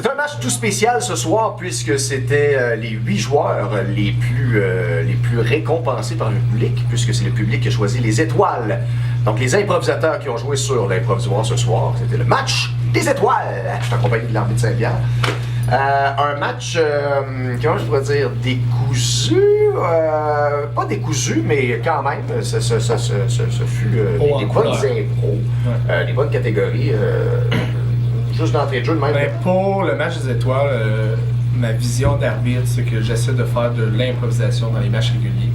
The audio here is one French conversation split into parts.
C'est un match tout spécial ce soir puisque c'était les 8 joueurs les plus récompensés par le public, puisque c'est le public qui a choisi les étoiles. Donc les improvisateurs qui ont joué sur l'improvisoire ce soir, c'était le match des étoiles. Je suis accompagné de l'armée de Saint-Pierre. Un match, comment je pourrais dire, décousu, pas décousu, mais quand même, ce fut des bonnes impros, des bonnes catégories. Juste d'entrée de jeu, de même. Ben, pour le match des étoiles, ma vision d'arbitre, c'est que j'essaie de faire de l'improvisation dans les matchs réguliers.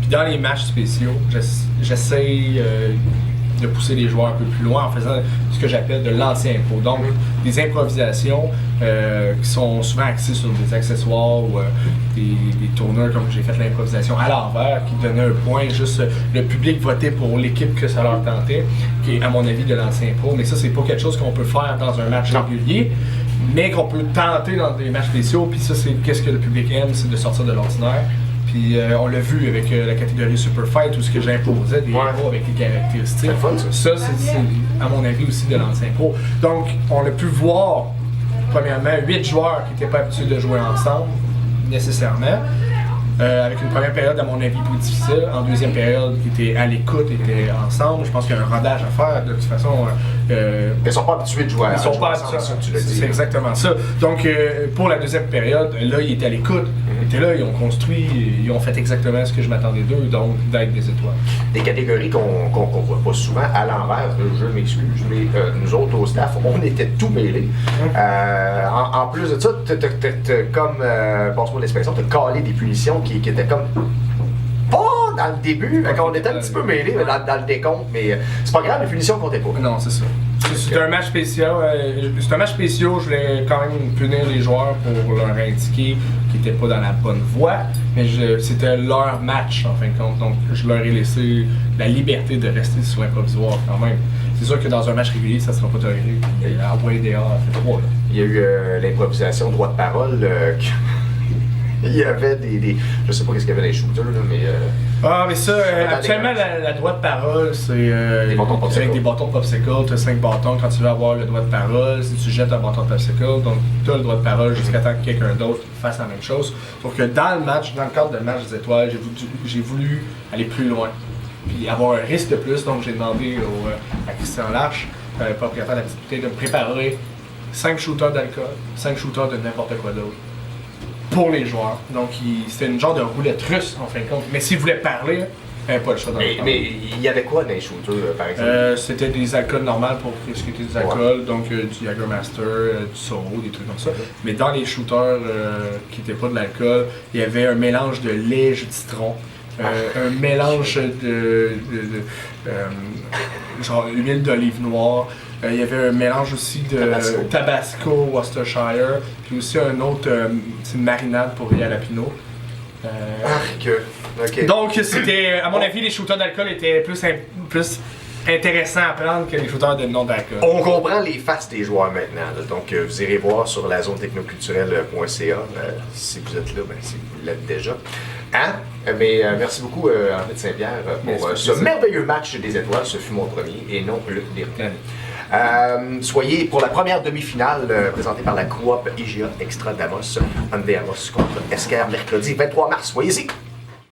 Puis dans les matchs spéciaux, j'essaie de pousser les joueurs un peu plus loin en faisant ce que j'appelle de l'anti-impro. Donc, des improvisations qui sont souvent axées sur des accessoires ou des tourneurs, comme j'ai fait l'improvisation à l'envers, qui donnaient un point, juste le public votait pour l'équipe que ça leur tentait, qui est à mon avis de l'anti-impro. Mais ça, c'est pas quelque chose qu'on peut faire dans un match régulier, mais qu'on peut tenter dans des matchs spéciaux. Puis ça, c'est qu'est-ce que le public aime, c'est de sortir de l'ordinaire. Puis on l'a vu avec la catégorie Super Fight où ce que j'imposais des héros avec des caractéristiques. Ça, c'est à mon avis aussi de l'anti-impro. Donc, on a pu voir, premièrement, 8 joueurs qui n'étaient pas habitués de jouer ensemble, nécessairement. Avec une première période, à mon avis, plus difficile. En deuxième période, qui était à l'écoute, étaient ensemble. Je pense qu'il y a un rodage à faire. De toute façon, ils sont pas habitués de jouer à ils sont pas habitués. C'est exactement ça. Donc, pour la deuxième période, là, ils étaient à l'écoute. Ils étaient là, ils ont construit, ils ont fait exactement ce que je m'attendais d'eux, donc d'être des étoiles. Des catégories qu'on voit pas souvent à l'envers. Je m'excuse, mais nous autres au staff, on était tout mêlés. En plus de ça, comme, passe-moi l'expression, t'as calé des punitions qui étaient comme pas dans le début, on était un petit peu mêlés dans le décompte, mais c'est pas grave, les punitions comptaient pas. Non, c'est ça. C'est un match spécial. C'est un match spécial, je voulais quand même punir les joueurs pour leur indiquer qu'ils n'étaient pas dans la bonne voie, mais c'était leur match en fin de compte, donc je leur ai laissé la liberté de rester sur l'improvisoire quand même. C'est sûr que dans un match régulier, ça ne sera pas toléré. Envoyer des A, fait 3. Il y a eu l'improvisation droit de parole. Il y avait je sais pas qu'est-ce qu'il y avait dans les shooters, là, mais... mais ça, actuellement, la droit de parole, c'est avec des bâtons de popsicle. Tu as 5 bâtons quand tu veux avoir le droit de parole. Si tu jettes un bâton de popsicle, donc tu as le droit de parole jusqu'à temps que quelqu'un d'autre fasse la même chose. Sauf que dans le match, dans le cadre de match des étoiles, j'ai voulu aller plus loin. Puis avoir un risque de plus, donc j'ai demandé à Christian Larche, propriétaire de la petite bouteille, de me préparer 5 shooters d'alcool, 5 shooters de n'importe quoi d'autre. Pour les joueurs. Donc, c'était une genre de roulette russe, en fin de compte. Mais s'ils voulaient parler, il n'y avait pas le choix dans le temps. Mais il y avait quoi dans les shooters, par exemple? C'était des alcools normaux pour ce qui était des alcools, donc du Jägermeister, du Soro, des trucs comme ça. Mais dans les shooters qui n'étaient pas de l'alcool, il y avait un mélange de lait, jus de citron, un mélange de genre huile d'olive noire. Il y avait un mélange aussi de Tabasco Worcestershire, puis aussi un autre, c'est une marinade pour les jalapeno. Okay. Donc, c'était, à mon avis, les shooters d'alcool étaient plus intéressants à prendre que les shooters de non d'alcool. On comprend les faces des joueurs maintenant, là. Donc vous irez voir sur la zone technoculturelle.ca. Si vous êtes là, si vous l'êtes déjà. Mais merci beaucoup, Henri de Saint-Pierre, pour ce merveilleux match des étoiles. Ce fut mon premier et non le dernier. Soyez pour la première demi-finale présentée par la coop IGA Extra d'Amos, Amos contre Esker, mercredi 23 mars. Soyez-y!